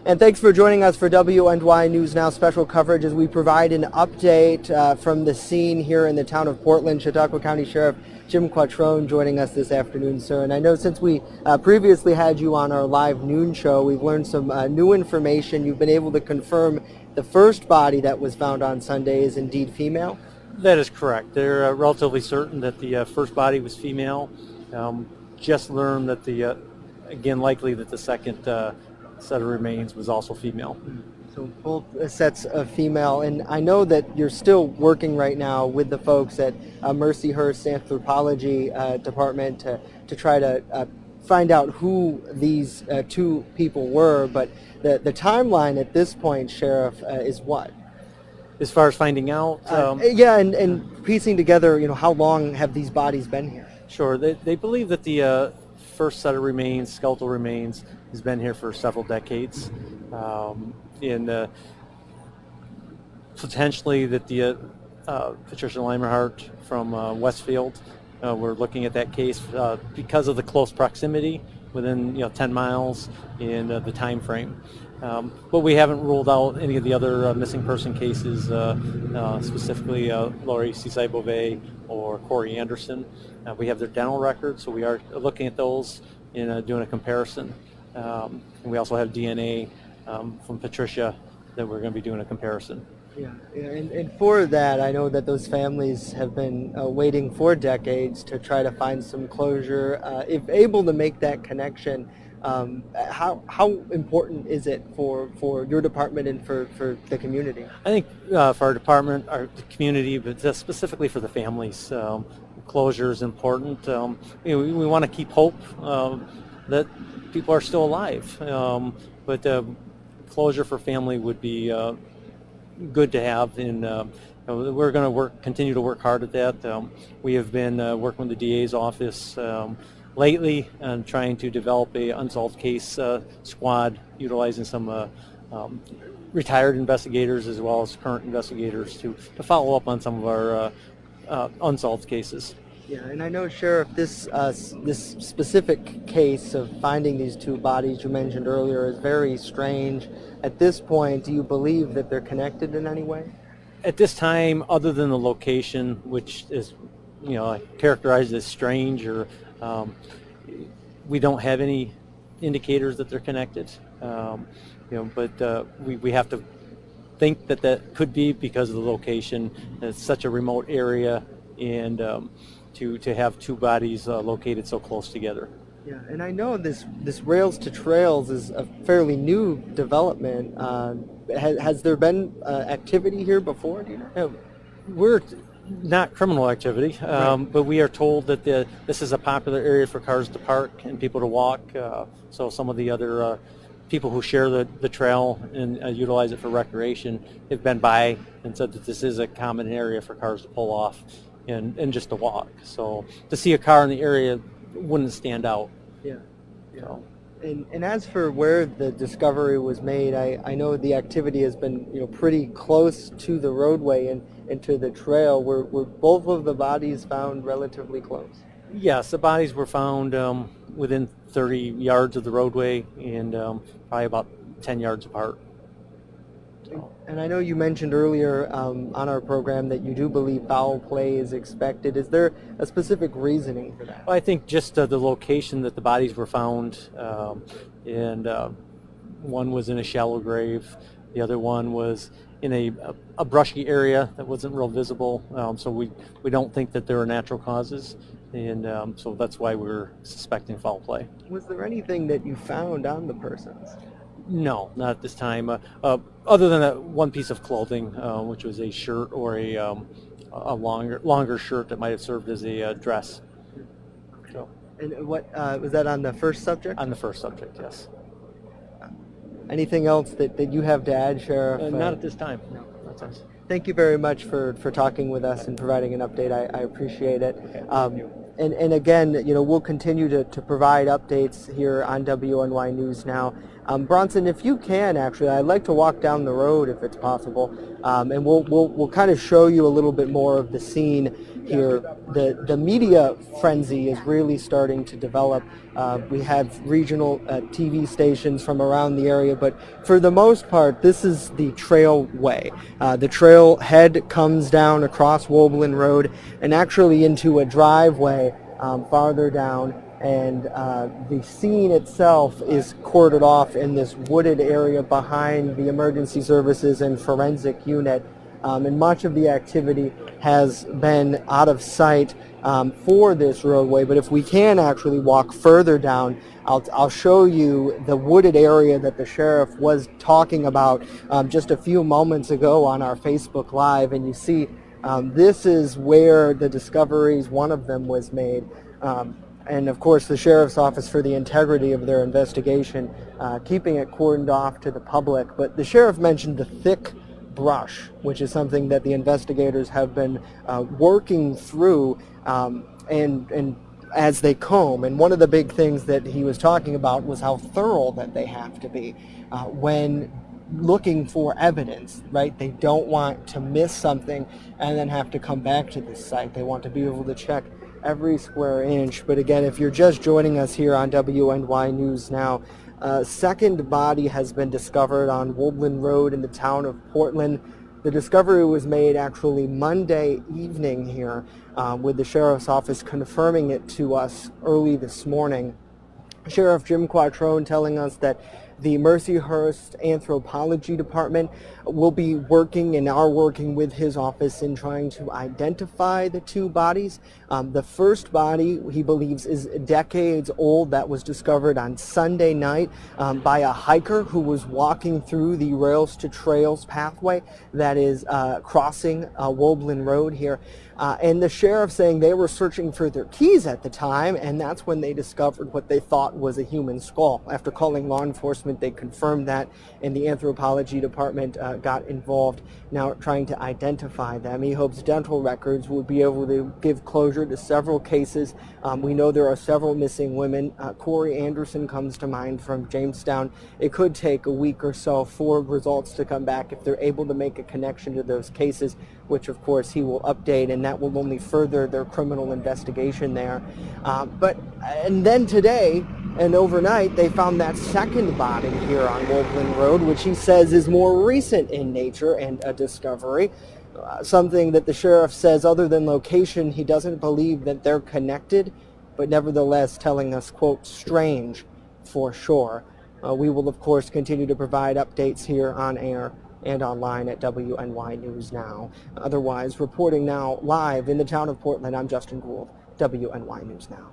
And thanks for joining us for WNY News Now special coverage as we provide an update from the scene here in the town of Portland. Chautauqua County Sheriff Jim Quattrone joining us this afternoon, sir. And I know since we previously had you on our live noon show, we've learned some new information. You've been able to confirm the first body that was found on Sunday is indeed female? That is correct. They're relatively certain that the first body was female. Just learned that again, likely that the second set of remains was also female. So both sets of female, and I know that you're still working right now with the folks at Mercyhurst Anthropology Department to try to find out who these two people were, but the timeline at this point, Sheriff, is what? As far as finding out? Yeah, and piecing together, how long have these bodies been here? Sure. They believe that the first set of remains, skeletal remains, has been here for several decades. Potentially that the Patricia Limerhart from Westfield, we're looking at that case because of the close proximity within 10 miles and the time frame. But we haven't ruled out any of the other missing person cases, specifically Lori Cesai-Beauvais or Corey Anderson. We have their dental records, so we are looking at those and doing a comparison. And we also have DNA from Patricia that we're going to be doing a comparison. Yeah, and for that, I know that those families have been waiting for decades to try to find some closure. If able to make that connection, how important is it for your department and for the community? I think for our department, the community, but specifically for the families, closure is important. We want to keep hope that people are still alive, but closure for family would be good to have, and we're going to continue to work hard at that. We have been working with the DA's office lately and trying to develop a unsolved case squad utilizing some retired investigators as well as current investigators to follow up on some of our unsolved cases. Yeah, and I know, Sheriff, this specific case of finding these two bodies you mentioned earlier is very strange. At this point, do you believe that they're connected in any way? At this time, other than the location, which is, characterized as strange, or we don't have any indicators that they're connected. But we have to think that could be because of the location. It's such a remote area, and to have two bodies located so close together. Yeah, and I know this Rails to Trails is a fairly new development. Has there been activity here before? Do you know? We're not criminal activity, Right. but we are told that this is a popular area for cars to park and people to walk. So some of the other people who share the trail and utilize it for recreation have been by and said that this is a common area for cars to pull off and just to walk. So to see a car in the area wouldn't stand out. Yeah. So. And as for where the discovery was made, I know the activity has been pretty close to the roadway and to the trail. Were both of the bodies found relatively close? Yes, the bodies were found within 30 yards of the roadway and probably about 10 yards apart. And I know you mentioned earlier on our program that you do believe foul play is expected. Is there a specific reasoning for that? Well, I think just the location that the bodies were found, and one was in a shallow grave, the other one was in a brushy area that wasn't real visible, so we don't think that there are natural causes, and so that's why we're suspecting foul play. Was there anything that you found on the persons? No, not at this time. Other than that one piece of clothing, which was a shirt or a longer shirt that might have served as a dress. So, And what was that on the first subject? on the first subject, yes. Anything else that you have to add, Sheriff? Not at this time. No. That's us. Thank you very much for talking with us and providing an update. I appreciate it. Okay, thank you. And again, we'll continue to provide updates here on WNY News Now. Bronson, if you can, actually, I'd like to walk down the road if it's possible, and we'll kind of show you a little bit more of the scene here. The media frenzy is really starting to develop. We have regional TV stations from around the area, but for the most part, this is the trailway. The trailhead comes down across Woblin Road and actually into a driveway farther down, and the scene itself is cordoned off in this wooded area behind the emergency services and forensic unit. And much of the activity has been out of sight for this roadway. But if we can actually walk further down, I'll show you the wooded area that the sheriff was talking about just a few moments ago on our Facebook Live. And you see this is where the discoveries, one of them, was made. And of course the sheriff's office, for the integrity of their investigation, keeping it cordoned off to the public. But the sheriff mentioned the thick brush, which is something that the investigators have been working through and as they comb. And one of the big things that he was talking about was how thorough that they have to be when looking for evidence, right? They don't want to miss something and then have to come back to this site. They want to be able to check every square inch. But again, if you're just joining us here on WNY News Now, a second body has been discovered on Woblin Road in the town of Portland. The discovery was made actually Monday evening here, with the sheriff's office confirming it to us early this morning. Sheriff Jim Quattrone telling us that the Mercyhurst Anthropology Department will be working and are working with his office in trying to identify the two bodies. The first body, he believes, is decades old. That was discovered on Sunday night by a hiker who was walking through the Rails to Trails pathway that is crossing Woblin Road here. And the sheriff saying they were searching for their keys at the time, and that's when they discovered what they thought was a human skull. After calling law enforcement, they confirmed that, and the anthropology department got involved now trying to identify them. He hopes dental records will be able to give closure to several cases. We know there are several missing women. Corey Anderson comes to mind from Jamestown. It could take a week or so for results to come back if they're able to make a connection to those cases, which of course he will update, and that will only further their criminal investigation there. And then today and overnight, they found that second body here on Woblin Road, which he says is more recent in nature and a discovery. Something that the sheriff says, other than location, he doesn't believe that they're connected, but nevertheless telling us, quote, strange for sure. We will, of course, continue to provide updates here on air and online at WNY News Now. Otherwise, reporting now live in the town of Portland, I'm Justin Gould, WNY News Now.